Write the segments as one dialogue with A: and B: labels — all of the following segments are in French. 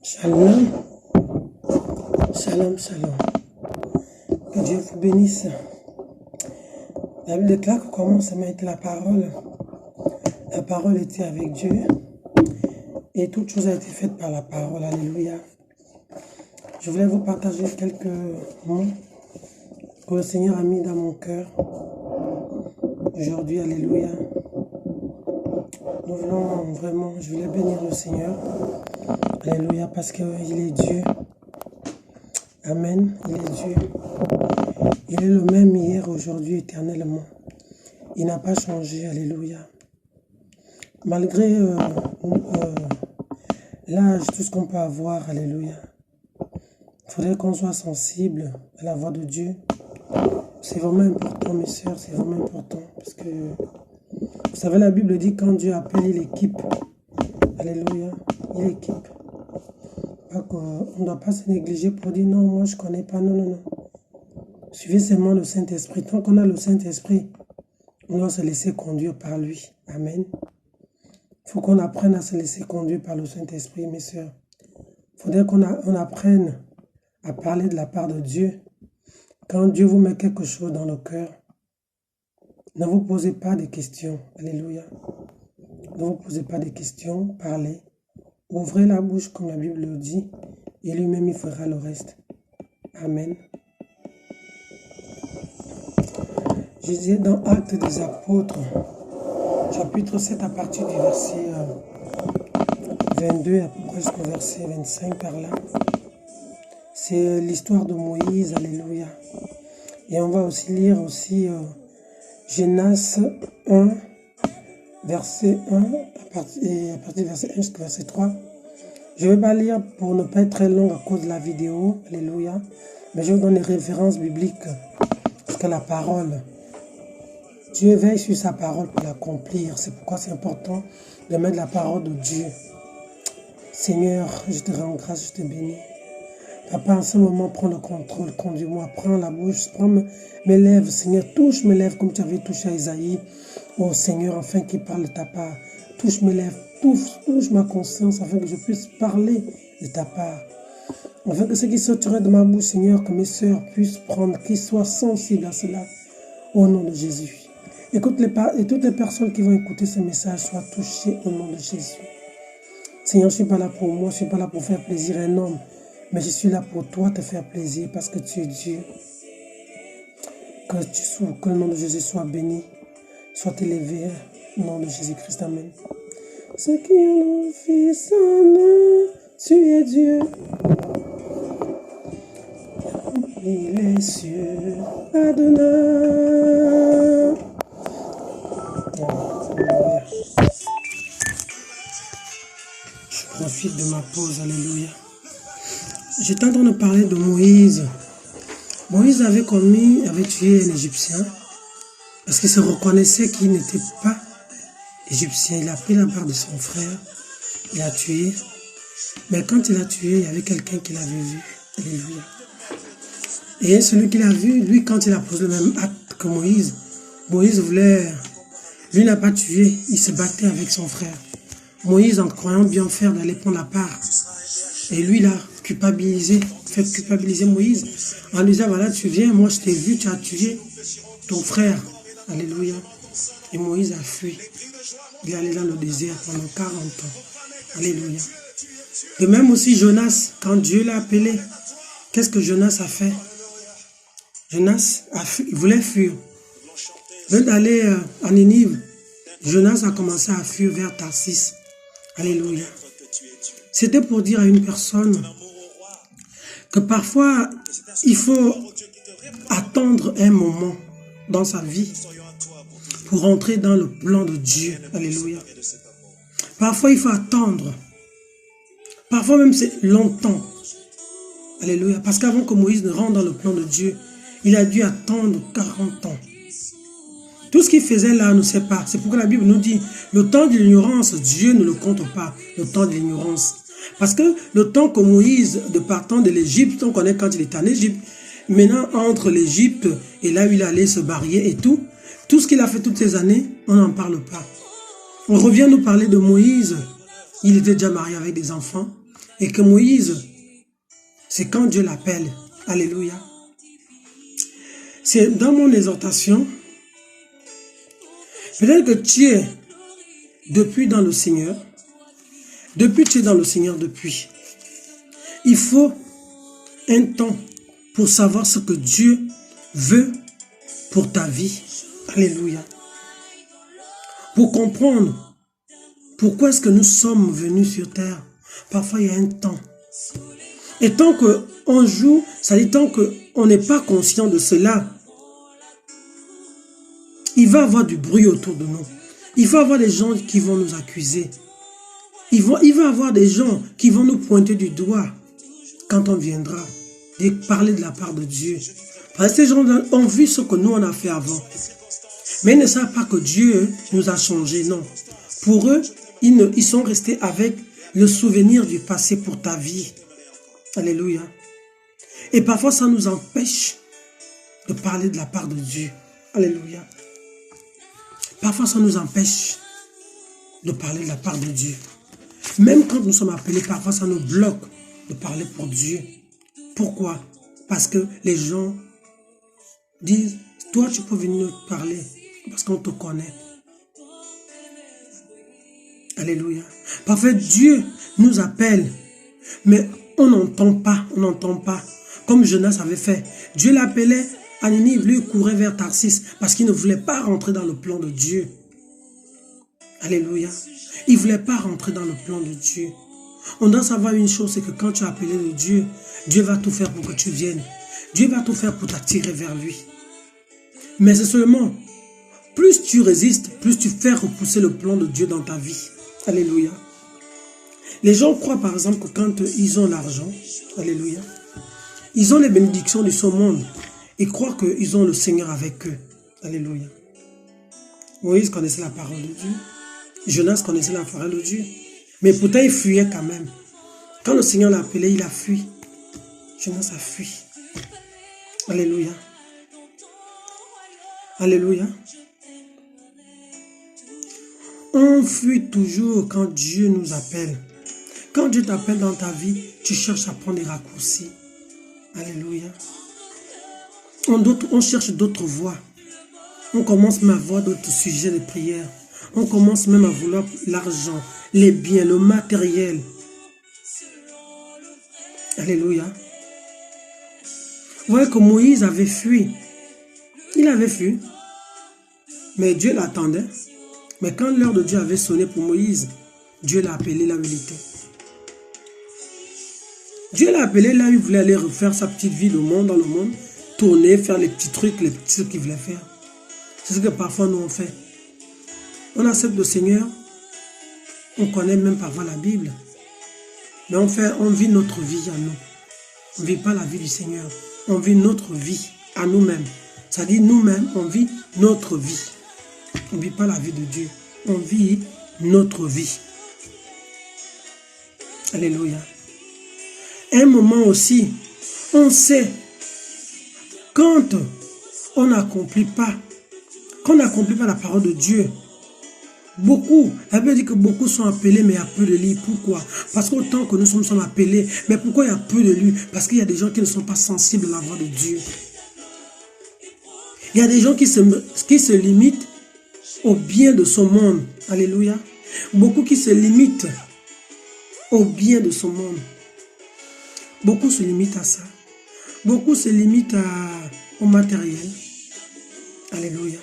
A: Shalom, shalom, shalom. Que Dieu vous bénisse. La Bible déclare qu'on commence à mettre la parole. La parole était avec Dieu. Et toute chose a été faite par la parole. Alléluia. Je voulais vous partager quelques mots que le Seigneur a mis dans mon cœur. Aujourd'hui, alléluia. Nous voulons vraiment, je voulais bénir le Seigneur. Alléluia, parce qu'il est Dieu. Amen, il est Dieu. Il est le même hier, aujourd'hui, éternellement. Il n'a pas changé, alléluia. Malgré l'âge, tout ce qu'on peut avoir, alléluia. Il faudrait qu'on soit sensible à la voix de Dieu. C'est vraiment important, mes sœurs, c'est vraiment important. Parce que, vous savez, la Bible dit quand Dieu appelle, il équipe. Alléluia, il équipe. On ne doit pas se négliger pour dire non, moi je ne connais pas. Non, non, non. Suivez seulement le Saint-Esprit. Tant qu'on a le Saint-Esprit, on doit se laisser conduire par lui. Amen. Il faut qu'on apprenne à se laisser conduire par le Saint-Esprit, mes sœurs. Il faudrait qu'on apprenne à parler de la part de Dieu. Quand Dieu vous met quelque chose dans le cœur, ne vous posez pas de questions. Alléluia. Ne vous posez pas de questions, parlez. Ouvrez la bouche comme la Bible le dit, et lui-même il fera le reste. Amen. Je disais dans Actes des Apôtres, chapitre 7 à partir du verset 22 à peu près jusqu'au verset 25 par là. C'est l'histoire de Moïse, alléluia. Et on va aussi lire Genèse 1, verset 1, à partir du verset 1 jusqu'au verset 3. Je ne vais pas lire pour ne pas être très long à cause de la vidéo, alléluia. Mais je vous donne les références bibliques, parce que la parole, Dieu veille sur sa parole pour l'accomplir. C'est pourquoi c'est important de mettre la parole de Dieu. Seigneur, je te rends grâce, je te bénis. Papa, en ce moment, prends le contrôle, conduis-moi, prends la bouche, prends mes lèvres, Seigneur, touche mes lèvres comme tu avais touché à Isaïe. Oh Seigneur, afin qu'il parle de ta part, touche mes lèvres, touche ma conscience, afin que je puisse parler de ta part. Afin que ce qui sortirait de ma bouche, Seigneur, que mes sœurs puissent prendre, qu'ils soient sensibles à cela, au nom de Jésus. Et toutes les personnes qui vont écouter ce message soient touchées au nom de Jésus. Seigneur, je ne suis pas là pour moi, je ne suis pas là pour faire plaisir à un homme, mais je suis là pour toi te faire plaisir parce que tu es Dieu. Que le nom de Jésus soit béni, soit élevé au nom de Jésus-Christ. Amen. Ce qui ont le Fils en eux, tu es Dieu. Remplis les cieux, Adonai. Je profite de ma pause, alléluia. J'étais en train de parler de Moïse. Moïse avait tué un Égyptien parce qu'il se reconnaissait qu'il n'était pas Égyptien. Il a pris la part de son frère, il a tué. Mais quand il a tué, il y avait quelqu'un qui l'avait vu. Alléluia. Et celui qui l'a vu, lui, quand il a posé le même acte que Moïse, lui n'a pas tué, il se battait avec son frère. Moïse, en croyant bien faire, d'aller prendre la part. Et lui, il a fait culpabiliser Moïse en lui disant, voilà, tu viens, moi je t'ai vu, tu as tué ton frère. Alléluia. Et Moïse a fui. Il est allé dans le désert pendant 40 ans. Alléluia. De même aussi Jonas, quand Dieu l'a appelé, qu'est-ce que Jonas a fait? Jonas il voulait fuir. Au lieu d'aller en Ninive, Jonas a commencé à fuir vers Tarsis. Alléluia. C'était pour dire à une personne que parfois, il faut attendre un moment dans sa vie pour entrer dans le plan de Dieu. Alléluia. Parfois, il faut attendre. Parfois même, c'est longtemps. Alléluia. Parce qu'avant que Moïse ne rentre dans le plan de Dieu, il a dû attendre 40 ans. Tout ce qu'il faisait là, on ne sait pas. C'est pourquoi la Bible nous dit, le temps de l'ignorance, Dieu ne le compte pas, le temps de l'ignorance. Parce que le temps que Moïse, de partant de l'Égypte, on connaît quand il était en Égypte, maintenant entre l'Égypte et là où il allait se marier et tout ce qu'il a fait toutes ces années, on n'en parle pas. On revient nous parler de Moïse, il était déjà marié avec des enfants, Et que Moïse, c'est quand Dieu l'appelle. Alléluia. C'est dans mon exhortation. Peut-être que tu es depuis dans le Seigneur. Depuis tu es dans le Seigneur depuis. Il faut un temps pour savoir ce que Dieu veut pour ta vie. Alléluia. Pour comprendre pourquoi est-ce que nous sommes venus sur terre. Parfois il y a un temps. Et tant qu'on joue, ça dit tant qu'on n'est pas conscient de cela, il va y avoir du bruit autour de nous. Il va y avoir des gens qui vont nous accuser. Il va y avoir des gens qui vont nous pointer du doigt quand on viendra parler de la part de Dieu. Parce que ces gens ont vu ce que nous on a fait avant. Mais ils ne savent pas que Dieu nous a changé, non. Pour eux, ils sont restés avec le souvenir du passé pour ta vie. Alléluia. Et parfois, ça nous empêche de parler de la part de Dieu. Alléluia. Parfois, ça nous empêche de parler de la part de Dieu. Même quand nous sommes appelés, parfois, ça nous bloque de parler pour Dieu. Pourquoi? Parce que les gens disent, toi, tu peux venir nous parler parce qu'on te connaît. Alléluia. Parfois, Dieu nous appelle, mais on n'entend pas, on n'entend pas. Comme Jonas avait fait. Dieu l'appelait à Ninive, lui courait vers Tarsis parce qu'il ne voulait pas rentrer dans le plan de Dieu. Alléluia. Il ne voulait pas rentrer dans le plan de Dieu. On doit savoir une chose, c'est que quand tu es appelé de Dieu, Dieu va tout faire pour que tu viennes. Dieu va tout faire pour t'attirer vers lui. Mais c'est seulement, plus tu résistes, plus tu fais repousser le plan de Dieu dans ta vie. Alléluia. Les gens croient par exemple que quand ils ont l'argent, alléluia, ils ont les bénédictions de ce monde. Ils croient qu'ils ont le Seigneur avec eux. Alléluia. Moïse connaissait la parole de Dieu. Jonas connaissait la parole de Dieu. Mais pourtant, il fuyait quand même. Quand le Seigneur l'a appelé, il a fui. Jonas a fui. Alléluia. Alléluia. On fuit toujours quand Dieu nous appelle. Quand Dieu t'appelle dans ta vie, tu cherches à prendre des raccourcis. Alléluia. On cherche d'autres voies. On commence même à voir d'autres sujets de prière. On commence même à vouloir l'argent, les biens, le matériel. Alléluia. Vous voyez que Moïse avait fui. Il avait fui. Mais Dieu l'attendait. Mais quand l'heure de Dieu avait sonné pour Moïse, Dieu l'a appelé là où il était. Dieu l'a appelé là où il voulait aller refaire sa petite vie dans le monde, tourner, faire les petits trucs qu'il voulait faire. C'est ce que parfois nous on fait. On accepte le Seigneur, on connaît même parfois la Bible, mais on vit notre vie à nous. On ne vit pas la vie du Seigneur, on vit notre vie à nous-mêmes. C'est-à-dire nous-mêmes, on vit notre vie. On ne vit pas la vie de Dieu, on vit notre vie. Alléluia. Un moment aussi, on sait, quand on n'accomplit pas la parole de Dieu, beaucoup, la Bible dit que beaucoup sont appelés, mais il y a peu de lui. Pourquoi? Parce qu'autant que nous sommes appelés, mais pourquoi il y a peu de lui? Parce qu'il y a des gens qui ne sont pas sensibles à la voix de Dieu. Il y a des gens qui se limitent au bien de ce monde. Alléluia. Beaucoup qui se limitent au bien de ce monde. Beaucoup se limitent à ça. Beaucoup se limitent au matériel. Alléluia.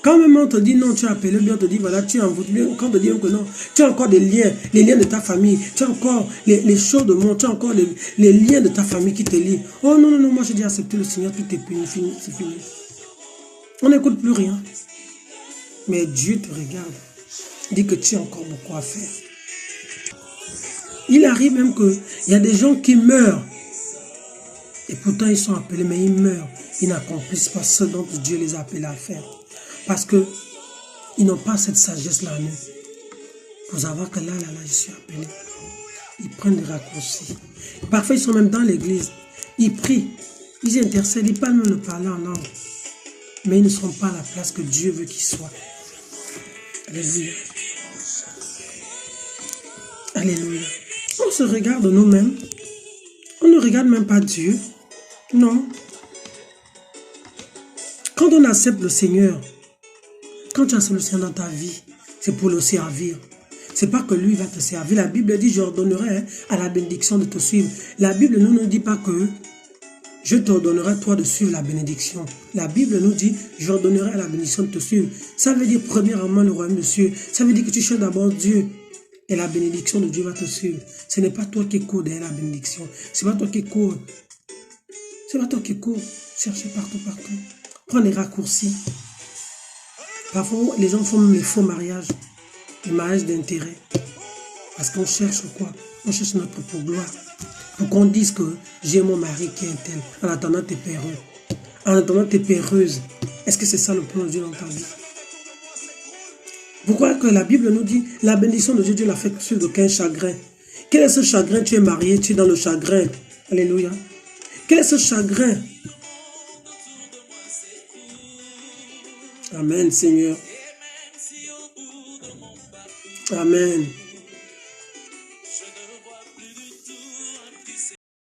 A: Quand même on te dit non, tu es appelé, bien on te dit voilà, tu es en voûte. Quand on te dit que non, tu as encore des liens, les liens de ta famille, tu as encore les choses de monde, tu as encore les liens de ta famille qui te lient. Oh non, non, non, moi j'ai déjà accepté le Seigneur, tout est fini, c'est fini. On n'écoute plus rien. Mais Dieu te regarde, dit que tu as encore beaucoup à faire. Il arrive même qu'il y a des gens qui meurent. Et pourtant ils sont appelés, mais ils meurent. Ils n'accomplissent pas ce dont Dieu les a appelés à faire. Parce qu'ils n'ont pas cette sagesse-là en eux. Pour savoir que là, je suis appelé. Ils prennent des raccourcis. Parfois, ils sont même dans l'église. Ils prient. Ils intercèdent. Ils parlent même le parler en langue. Mais ils ne sont pas à la place que Dieu veut qu'ils soient. Alléluia. Alléluia. on se regarde nous-mêmes, on ne regarde même pas Dieu. Non. Quand on accepte le Seigneur, quand tu acceptes le Seigneur dans ta vie, c'est pour le servir. C'est pas que lui va te servir. La Bible dit, je ordonnerai à la bénédiction de te suivre. La Bible ne nous dit pas que je t'ordonnerai toi de suivre la bénédiction. La Bible nous dit, je ordonnerai à la bénédiction de te suivre. Ça veut dire premièrement le royaume de Dieu. Ça veut dire que tu cherches d'abord Dieu. Et la bénédiction de Dieu va te suivre. Ce n'est pas toi qui cours derrière la bénédiction. Ce n'est pas toi qui cours. Ce n'est pas toi qui cours. Cherchez partout, partout. Prends les raccourcis. Parfois, les gens font même les faux mariages. Les mariages d'intérêt. Parce qu'on cherche quoi? On cherche notre pourboire. Pour qu'on dise que j'ai mon mari qui est un tel. En attendant, t'es péreux. En attendant, t'es péreuse. Est-ce que c'est ça le plan de Dieu dans ta vie? Pourquoi que la Bible nous dit, la bénédiction de Dieu, Dieu l'a fait sur aucun chagrin. Quel est ce chagrin? Tu es marié, tu es dans le chagrin. Alléluia. Quel est ce chagrin? Amen, Seigneur. Amen.